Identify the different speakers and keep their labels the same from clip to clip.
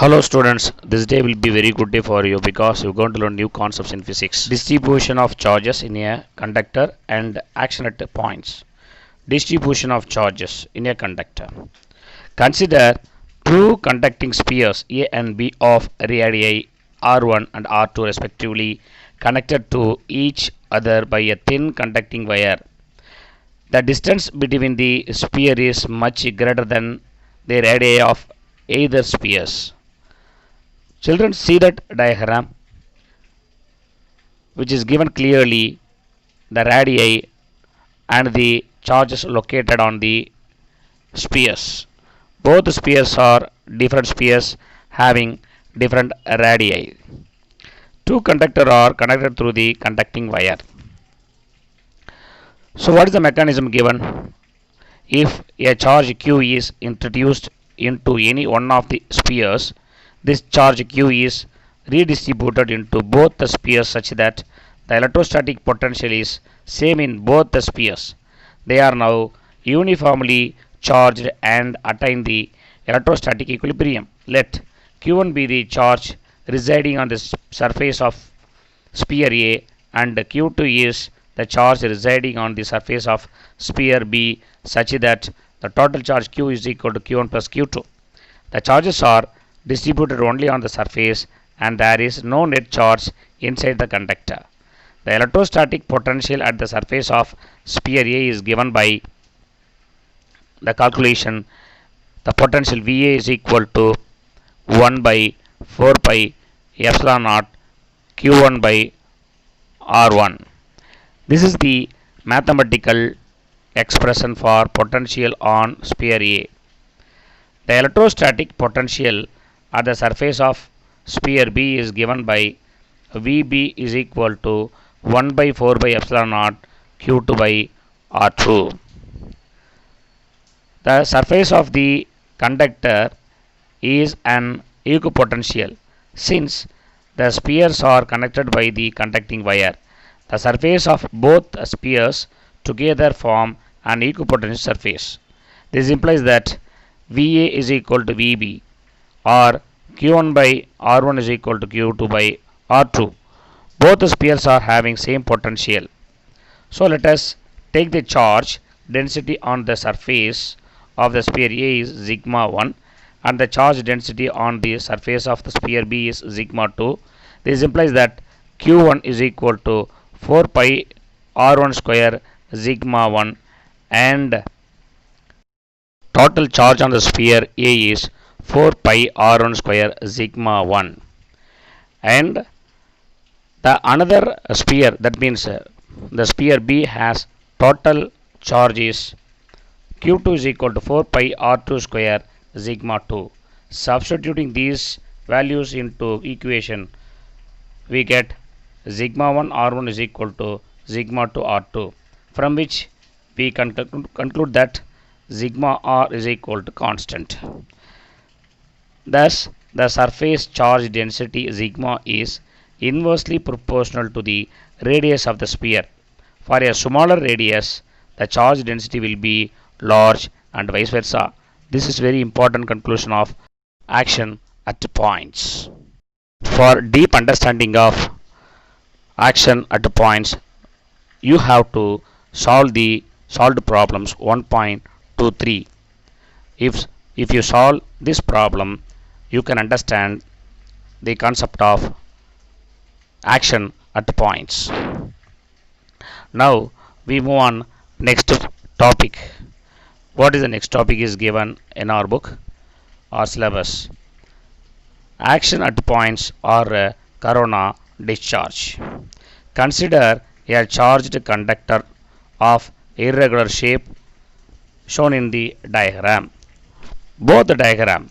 Speaker 1: Hello students, this day will be very good day for you because you're going to learn new concepts in physics. Distribution of charges in a conductor and action at points. Distribution of charges in a conductor. Consider two conducting spheres A and B of radii R1 and R2 respectively connected to each other by a thin conducting wire. The distance between the sphere is much greater than the radii of either spheres. Children, see that diagram which is given clearly the radii and the charges located on the spheres. Both spheres are different spheres having different radii. Two conductors are connected through the conducting wire. So what is the mechanism given? If a charge q is introduced into any one of the spheres, this charge q is redistributed into both the spheres such that the electrostatic potential is same in both the spheres. They are now uniformly charged and attain the electrostatic equilibrium. Let q1 be the charge residing on the surface of sphere A and q2 is the charge residing on the surface of sphere B such that the total charge q is equal to q1 plus q2. The charges are distributed only on the surface and there is no net charge inside the conductor. The electrostatic potential at the surface of sphere A is given by the calculation. The potential VA is equal to 1 by 4 pi epsilon naught Q1 by R1. This is the mathematical expression for potential on sphere A. The electrostatic potential at the surface of sphere B is given by VB is equal to 1 by 4 by epsilon naught Q2 by R2. The surface of the conductor is an equipotential since the spheres are connected by the conducting wire. The surface of both spheres together form an equipotential surface. This implies that VA is equal to VB or Q1 by R1 is equal to Q2 by R2. Both the spheres are having same potential. So let us take the charge density on the surface of the sphere A is sigma 1 and the charge density on the surface of the sphere B is sigma 2. This implies that Q1 is equal to 4 pi R1 square sigma 1 and total charge on the sphere A is 4 pi R1 square sigma 1. And the another sphere, that means the sphere B has total charge is Q2 is equal to 4 pi R2 square sigma 2. Substituting these values into equation, we get sigma 1 R1 is equal to sigma 2 R2, from which we can conclude that sigma R is equal to constant. Thus, the surface charge density sigma is inversely proportional to the radius of the sphere. For a smaller radius, the charge density will be large and vice versa. This is very important conclusion of action at points. For deep understanding of action at points, you have to solve the solved problems 1.23. If you solve this problem, you can understand the concept of action at points. Now we move on next topic. What is the next topic is given in our book or syllabus. Action at points or corona discharge. Consider a charged conductor of irregular shape shown in the diagram. Both the diagram.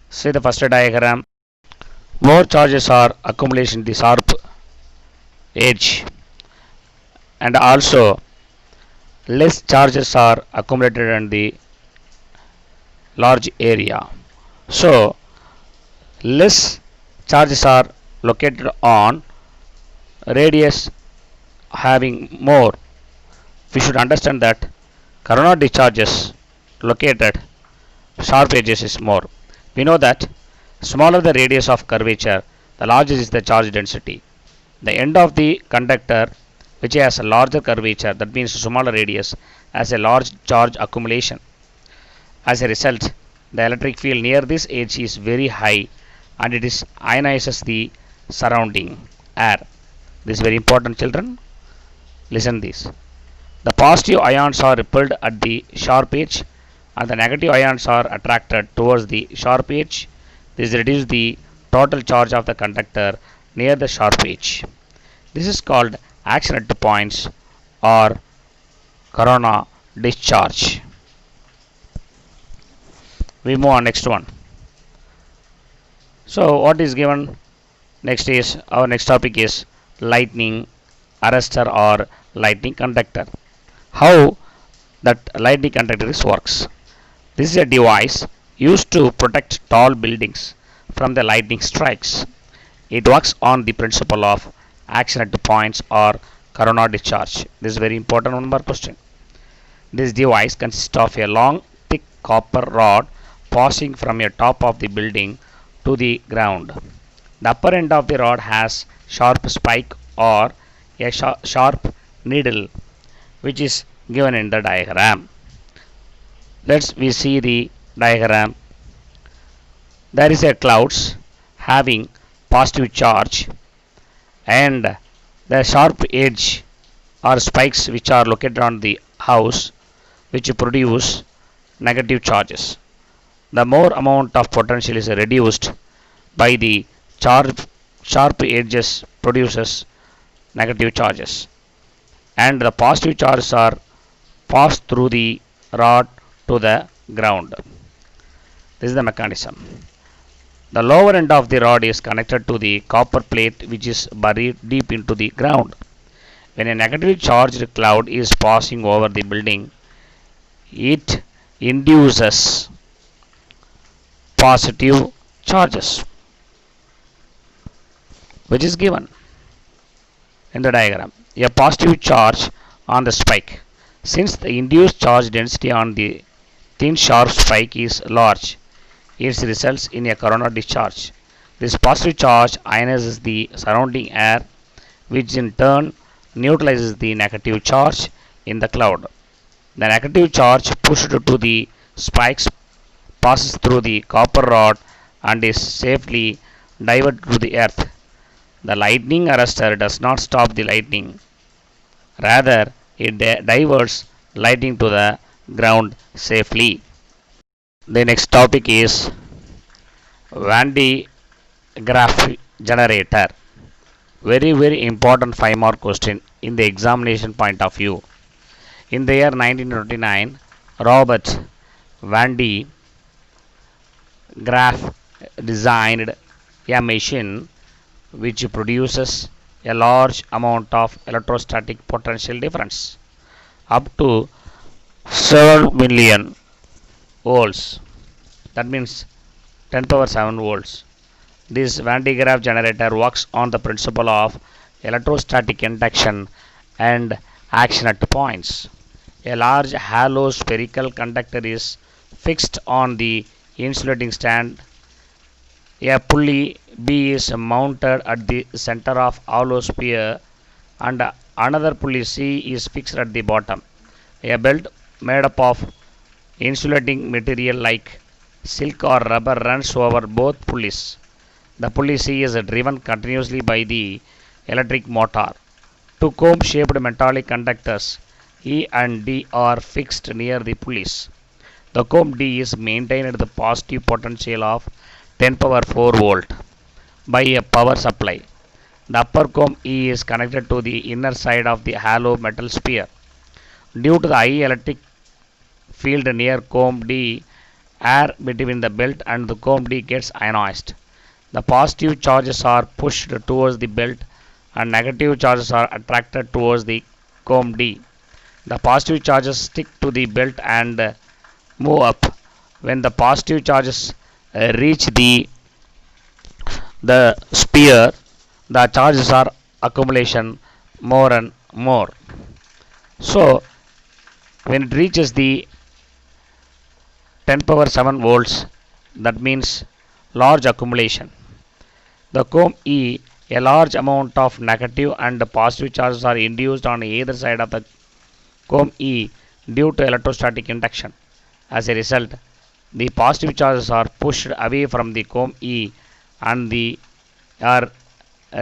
Speaker 1: See the first diagram. More charges are accumulated in the sharp edge and also less charges are accumulated in the large area. So less charges are located on radius having more. We should understand that corona discharges located sharp edges is more. We know that Smaller the radius of curvature, the larger is the charge density. The end of the conductor which has a larger curvature, that means smaller radius, has a large charge accumulation. As a result, the electric field near this edge is very high and it is ionizes the surrounding air. This is very important, children. Listen this. The positive ions are repelled at the sharp edge and the negative ions are attracted towards the sharp edge. This reduces the total charge of the conductor near the sharp edge. This is called action at points or corona discharge. We move on next one. So what is given next is our next topic is lightning arrestor or lightning conductor. How that lightning conductor works. This is a device used to protect tall buildings from the lightning strikes. It works on the principle of action at points or corona discharge. This is very important one more question. This device consists of a long thick copper rod passing from a top of the building to the ground. The upper end of the rod has sharp spike or a sharp needle which is given in the diagram. Let's we see the diagram. There is a clouds having positive charge and the sharp edge or spikes which are located on the house which produce negative charges. The more amount of potential is reduced by the sharp edges produces negative charges and the positive charges are passed through the rod to the ground. This is the mechanism. The lower end of the rod is connected to the copper plate which is buried deep into the ground. When a negatively charged cloud is passing over the building, it induces positive charges which is given in the diagram. A positive charge on the spike. Since the induced charge density on the thin sharp spike is large, it results in a corona discharge. This positive charge ionizes the surrounding air, which in turn neutralizes the negative charge in the cloud. The negative charge pushed to the spikes passes through the copper rod and is safely diverted to the earth. The lightning arrestor does not stop the lightning. Rather, it diverts lightning to the ground safely. The next topic is Van de Graaff generator. Very important 5 mark question in the examination point of view. In the year 1929, Robert Van de Graaff designed a machine which produces a large amount of electrostatic potential difference up to 7 million volts. That means 10 power 7 volts. This Van de Graaff generator works on the principle of electrostatic induction and action at points. A large hollow spherical conductor is fixed on the insulating stand. A pulley B is mounted at the center of hollow sphere and another pulley C is fixed at the bottom. A belt made up of insulating material like silk or rubber runs over both pulleys. The pulley C is driven continuously by the electric motor. Two comb-shaped metallic conductors E and D are fixed near the pulleys. The comb D is maintained at the positive potential of 10 power 4 volt by a power supply. The upper comb E is connected to the inner side of the hollow metal sphere. Due to the high electric field near comb D, air between the belt and the comb D gets ionized. The positive charges are pushed towards the belt and negative charges are attracted towards the comb D. The positive charges stick to the belt and move up. When the positive charges reach the sphere, the charges are accumulation more and more. So when it reaches the 10 power 7 volts, that means large accumulation. The comb E, a large amount of negative and positive charges are induced on either side of the comb E due to electrostatic induction. As a result, the positive charges are pushed away from the comb E and the are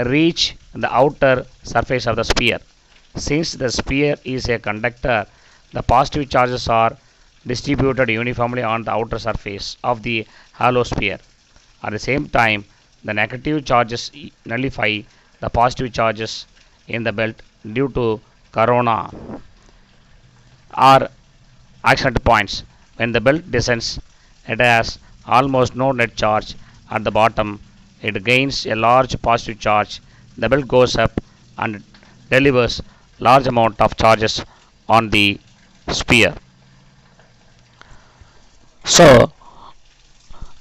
Speaker 1: reach the outer surface of the sphere. Since the sphere is a conductor, the positive charges are distributed uniformly on the outer surface of the hollow sphere. At the same time, the negative charges nullify the positive charges in the belt due to corona or accident points. When the belt descends, it has almost no net charge at the bottom. It gains a large positive charge. The belt goes up and delivers large amount of charges on the sphere. So,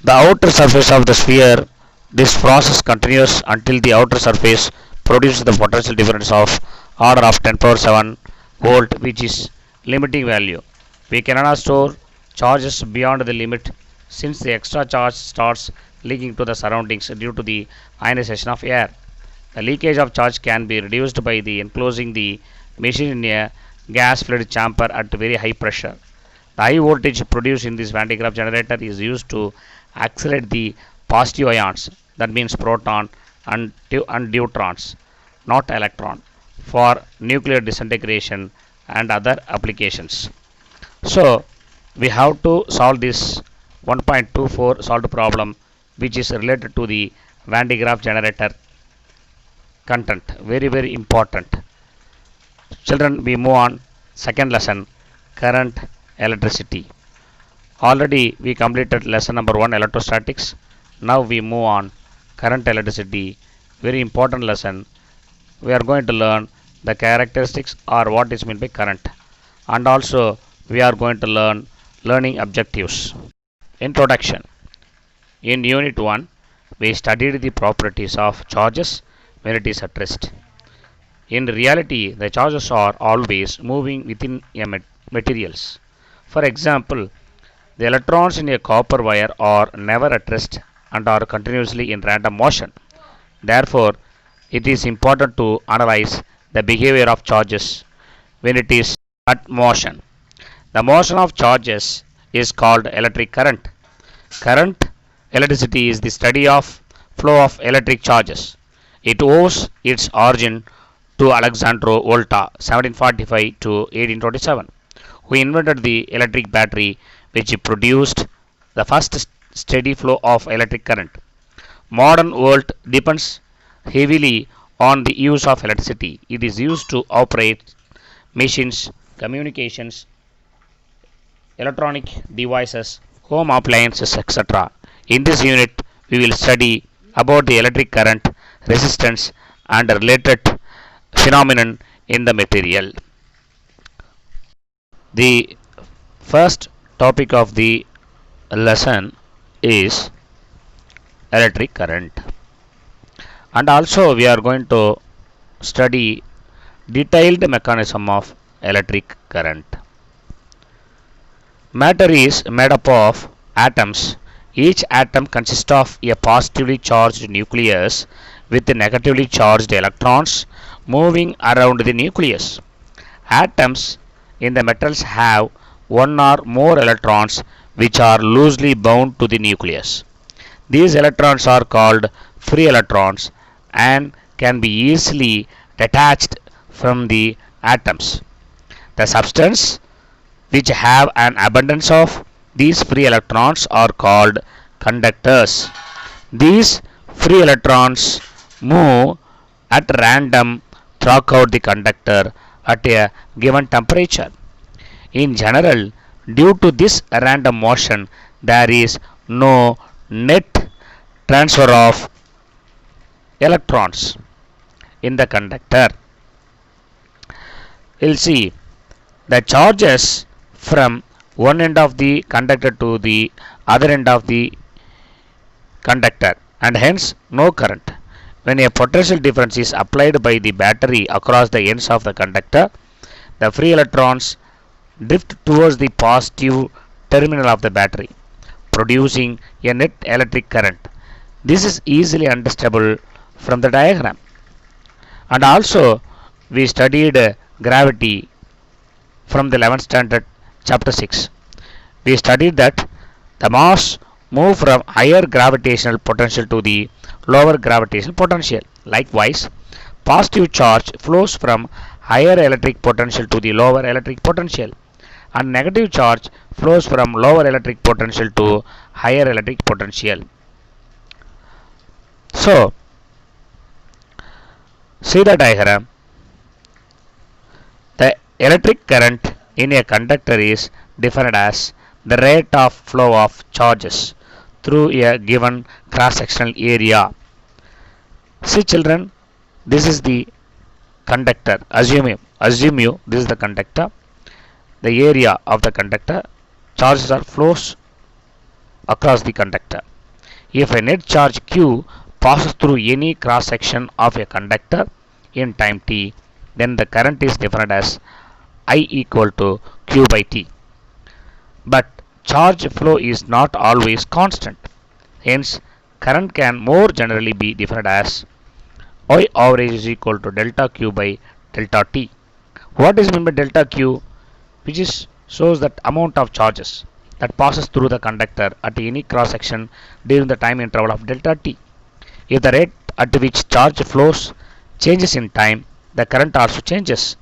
Speaker 1: the outer surface of the sphere, this process continues until the outer surface produces the potential difference of order of 10 power 7 volt, which is limiting value. We cannot store charges beyond the limit since the extra charge starts leaking to the surroundings due to the ionization of air. The leakage of charge can be reduced by the enclosing the machine in a gas filled chamber at very high pressure. The high voltage produced in this Van de Graaff generator is used to accelerate the positive ions, that means proton and neutrons, not electron, for nuclear disintegration and other applications. So, we have to solve this 1.24 solved problem, which is related to the Van de Graaff generator content. Very important. Children, we move on. Second lesson, current electricity. Already we completed lesson number 1, electrostatics. Now we move on current electricity. Very important lesson. We are going to learn the characteristics or what is meant by current, and also we are going to learn learning objectives. Introduction. In unit 1, we studied the properties of charges when it is at rest. In reality, the charges are always moving within a materials. For example, the electrons in a copper wire are never at rest and are continuously in random motion. Therefore, it is important to analyze the behavior of charges when it is at motion. The motion of charges is called electric current. Current electricity is the study of flow of electric charges. It owes its origin to Alessandro Volta, 1745 to 1827, who invented the electric battery, which produced the first steady flow of electric current. Modern world depends heavily on the use of electricity. It is used to operate machines, communications, electronic devices, home appliances, etc. In this unit, we will study about the electric current, resistance, and related phenomenon in the material. The first topic of the lesson is electric current, and also we are going to study detailed mechanism of electric current. Matter is made up of atoms. Each atom consists of a positively charged nucleus with negatively charged electrons moving around the nucleus. Atoms in the metals have one or more electrons which are loosely bound to the nucleus. These electrons are called free electrons and can be easily detached from the atoms. The substance which have an abundance of these free electrons are called conductors. These free electrons move at random throughout the conductor at a given temperature. In general, due to this random motion, there is no net transfer of electrons in the conductor. We'll see the charges from one end of the conductor to the other end of the conductor, and hence no current. When a potential difference is applied by the battery across the ends of the conductor, the free electrons drift towards the positive terminal of the battery, producing a net electric current. This is easily understandable from the diagram. And also we studied gravity from the 11th standard chapter 6. We studied that the mass move from higher gravitational potential to the lower gravitational potential. Likewise, positive charge flows from higher electric potential to the lower electric potential, and negative charge flows from lower electric potential to higher electric potential. So, see the diagram. The electric current in a conductor is defined as the rate of flow of charges through a given cross-sectional area. See children, this is the conductor. Assume you this is the conductor. The area of the conductor, charges are flows across the conductor. If a net charge q passes through any cross section of a conductor in time t, then the current is defined as I equal to q by t. But charge flow is not always constant. Hence, current can more generally be defined as I average is equal to delta q by delta t. What is meant by delta q? Which is shows that amount of charges that passes through the conductor at any cross section during the time interval of delta t. If the rate at which charge flows changes in time, the current also changes.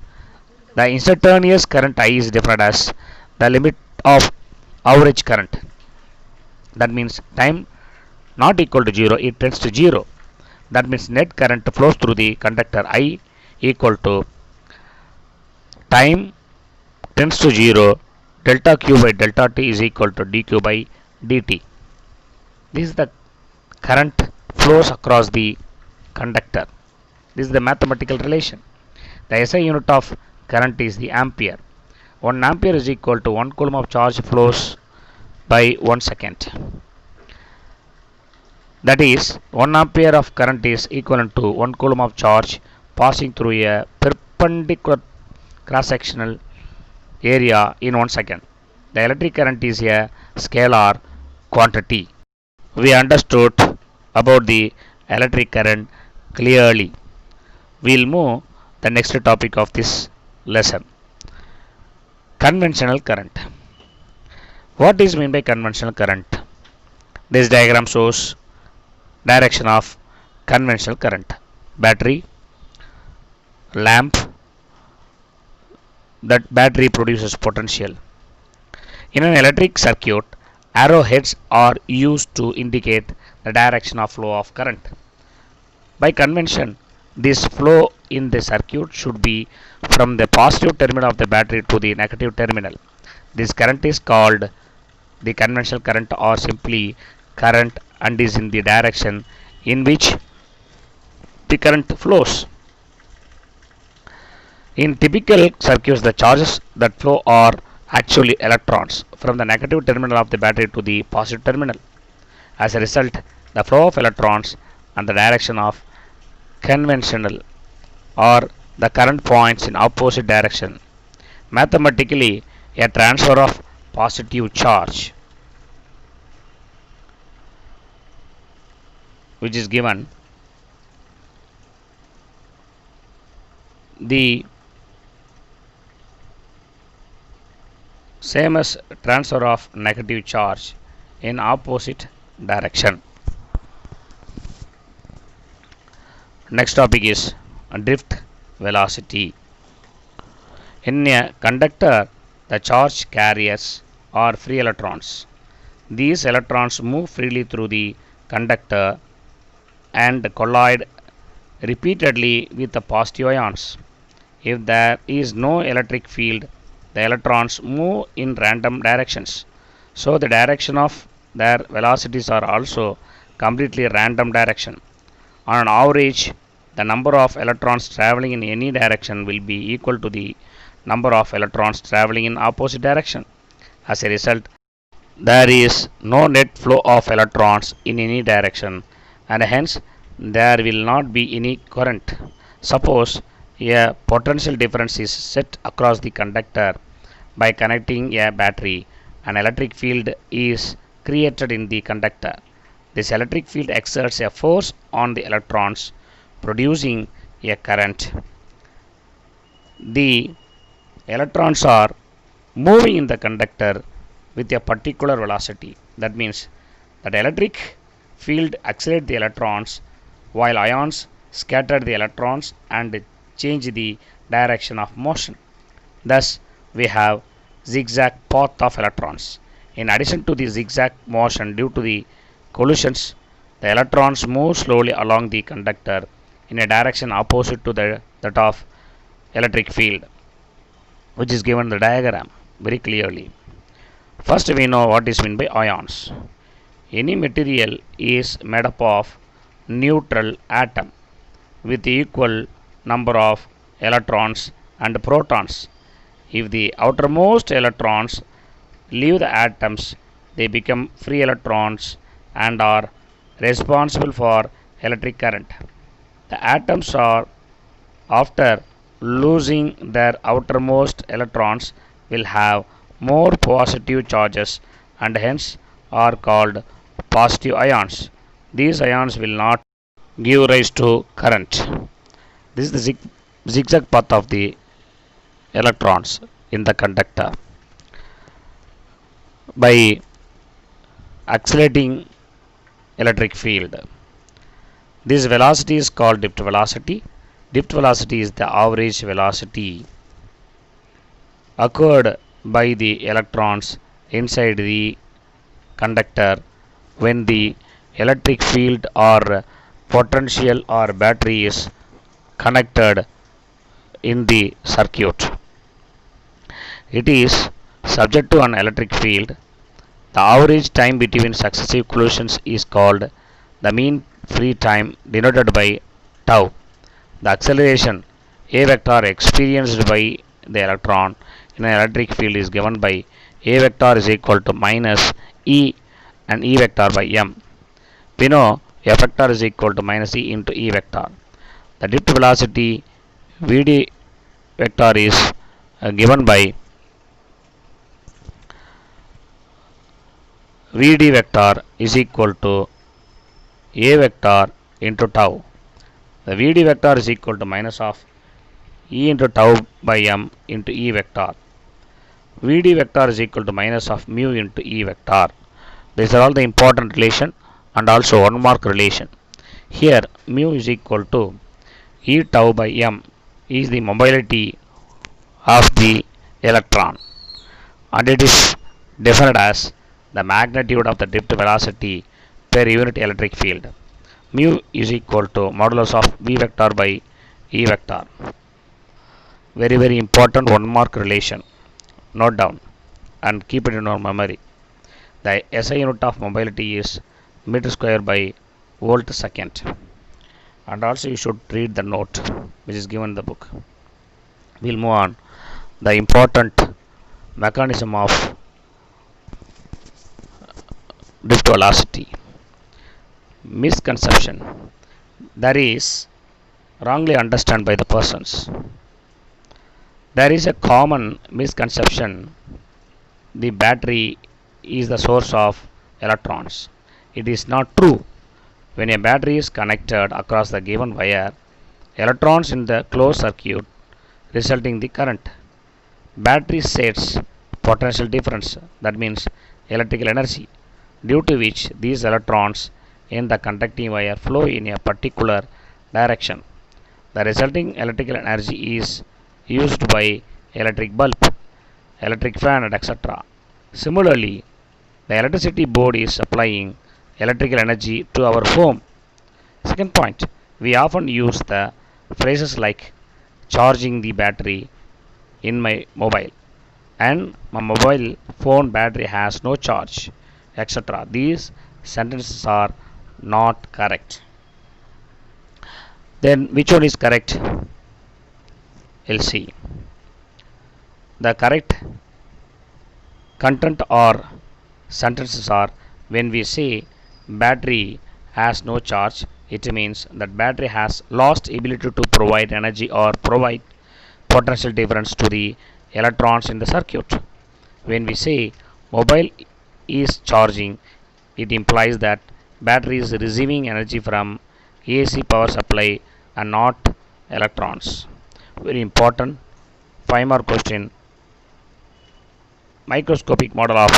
Speaker 1: The instantaneous current I is defined as the limit of average current. That means time not equal to 0, it tends to 0. That means net current flows through the conductor I equal to time tends to 0, delta q by delta t is equal to dq by dt. This is the current flows across the conductor. This is the mathematical relation. The SI unit of current is the ampere. 1 ampere is equal to 1 coulomb of charge flows by 1 second. That is, 1 ampere of current is equivalent to 1 coulomb of charge passing through a perpendicular cross-sectional area in 1 second. The electric current is a scalar quantity. We understood about the electric current clearly. We'll move the next topic of this lesson. Conventional current. What is meant by conventional current? This diagram shows direction of conventional current. Battery, lamp, that battery produces potential. In an electric circuit, arrowheads are used to indicate the direction of flow of current. By convention, this flow in the circuit should be from the positive terminal of the battery to the negative terminal. This current is called the conventional current or simply current and is in the direction in which the current flows. In typical circuits, the charges that flow are actually electrons from the negative terminal of the battery to the positive terminal. As a result, the flow of electrons and the direction of conventional or the current points in opposite direction. Mathematically, a transfer of positive charge which is given the same as transfer of negative charge in opposite direction. Next topic is drift velocity. In a conductor, the charge carriers are free electrons. These electrons move freely through the conductor and collide repeatedly with the positive ions. If there is no electric field, the electrons move in random directions. So the direction of their velocities are also completely random direction. On an average, the number of electrons traveling in any direction will be equal to the number of electrons traveling in opposite direction. As a result, there is no net flow of electrons in any direction and hence there will not be any current. Suppose a potential difference is set across the conductor by connecting a battery. An electric field is created in the conductor. This electric field exerts a force on the electrons, producing a current. The electrons are moving in the conductor with a particular velocity. That means that electric field accelerates the electrons while ions scatter the electrons and change the direction of motion. Thus, we have zigzag path of electrons. In addition to the zigzag motion due to the collisions, the electrons move slowly along the conductor in a direction opposite to that of electric field, which is given in the diagram very clearly. First, we know what is meant by ions. Any material is made up of neutral atom with equal number of electrons and protons. If the outermost electrons leave the atoms, they become free electrons and are responsible for electric current. The atoms are, after losing their outermost electrons, will have more positive charges and hence are called positive ions. These ions will not give rise to current. This is the zigzag path of the electrons in the conductor. By accelerating electric field, this velocity is called drift velocity. Drift velocity is the average velocity occurred by the electrons inside the conductor when the electric field or potential or battery is connected in the circuit. It is subject to an electric field. The average time between successive collisions is called the mean free time, denoted by tau. The acceleration A vector experienced by the electron in an electric field is given by A vector is equal to minus E and E vector by m. We know F vector is equal to minus E into E vector. The drift velocity Vd vector is given by Vd vector is equal to A vector into tau. The Vd vector is equal to minus of E into tau by m into E vector. Vd vector is equal to minus of mu into E vector. These are all the important relation and also one mark relation. Here mu is equal to E tau by m is the mobility of the electron and it is defined as the magnitude of the drift velocity per unit electric field. Mu is equal to modulus of V vector by E vector. Very important one mark relation. Note down and keep it in our memory. The SI unit of mobility is meter square by volt second. And also you should read the note which is given in the book. We'll move on. The important mechanism of drift velocity. Misconception. That is wrongly understood by the persons. There is a common misconception the battery is the source of electrons. It is not true. When a battery is connected across the given wire, electrons in the closed circuit resulting the current. Battery sets potential difference, that means electrical energy, due to which these electrons in the conducting wire flow in a particular direction. The resulting electrical energy is used by electric bulb, electric fan and etc. Similarly, the electricity board is supplying electrical energy to our home. Second point, we often use the phrases like charging the battery in my mobile and my mobile phone battery has no charge, etc. These sentences are not correct. Then which one is correct? We'll see. The correct content or sentences are when we say battery has no charge, it means that battery has lost ability to provide energy or provide potential difference to the electrons in the circuit. When we say mobile is charging, it implies that Battery is receiving energy from AC power supply and not electrons. Very important 5 mark question. Microscopic model of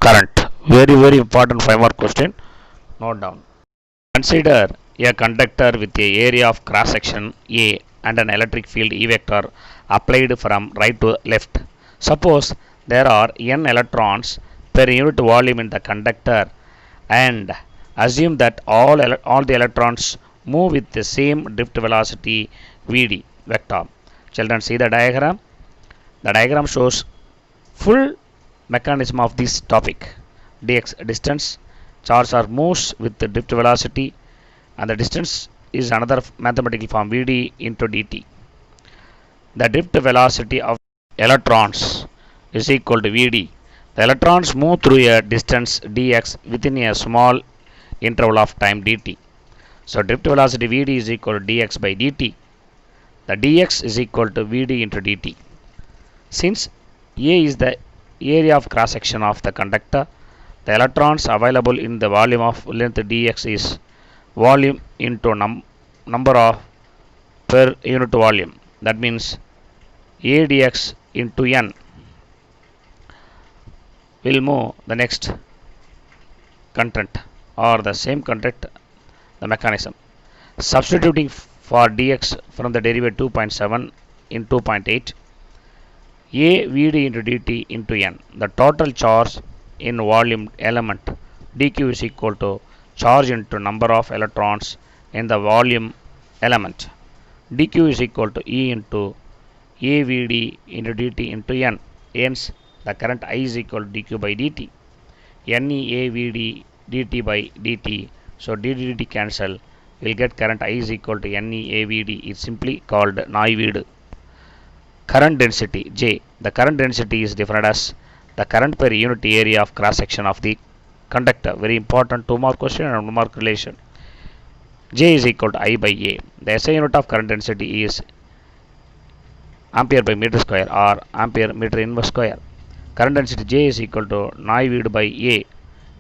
Speaker 1: current. Very important 5 mark question. Note down. Consider a conductor with a area of cross section A and an electric field E vector applied from right to left. Suppose there are n electrons per unit volume in the conductor, and assume that all the electrons move with the same drift velocity Vd vector. Children, see the diagram. The diagram shows full mechanism of this topic. Dx distance, charge or moves with the drift velocity, and the distance is another mathematical form Vd into dt. The drift velocity of electrons is equal to Vd. The electrons move through a distance dx within a small interval of time dt. So drift velocity Vd is equal to dx by dt. The dx is equal to Vd into dt. Since A is the area of cross section of the conductor, the electrons available in the volume of length dx is volume into number of per unit volume. That means A dx into n. We'll move the next content or the same content, the mechanism. Substituting for dx from the derivative 2.7 in 2.8, A Vd into dt into n. The total charge in volume element dq is equal to charge into number of electrons in the volume element. dq is equal to E into A Vd into dt into n. Hence, the current I is equal to dq by dt. Ne A Vd dt by dt. So dt dt cancel. We'll get current I is equal to Ne A Vd. It's simply called Neuwied. Current density J. The current density is defined as the current per unit area of cross section of the conductor. Very important 2 mark question and 1 mark relation. J is equal to I by A. The SI unit of current density is ampere by meter square or ampere meter inverse square. Current density J is equal to Neuwied by A.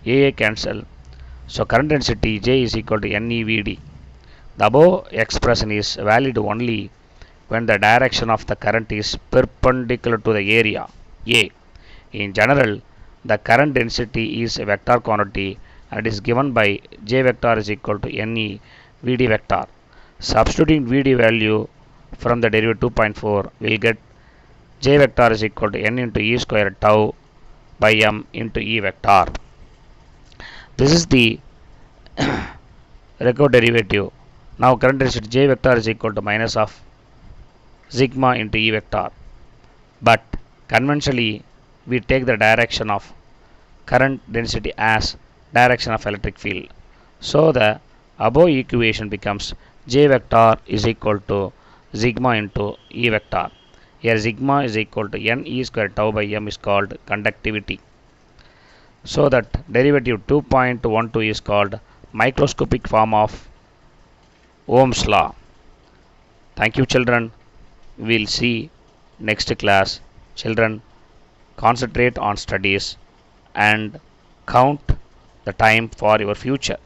Speaker 1: A cancel. So current density J is equal to NeVd. The above expression is valid only when the direction of the current is perpendicular to the area A. In general, the current density is a vector quantity and is given by J vector is equal to Ne Vd vector. Substituting Vd value from the derivative 2.4, we will get J vector is equal to N into E square tau by M into E vector. This is the record derivative. Now current density J vector is equal to minus of sigma into E vector. But conventionally, we take the direction of current density as direction of electric field. So the above equation becomes J vector is equal to sigma into E vector. Here sigma is equal to N E square tau by M is called conductivity. So that derivative 2.12 is called microscopic form of Ohm's law. Thank you, children. We'll see next class. Children, concentrate on studies and count the time for your future.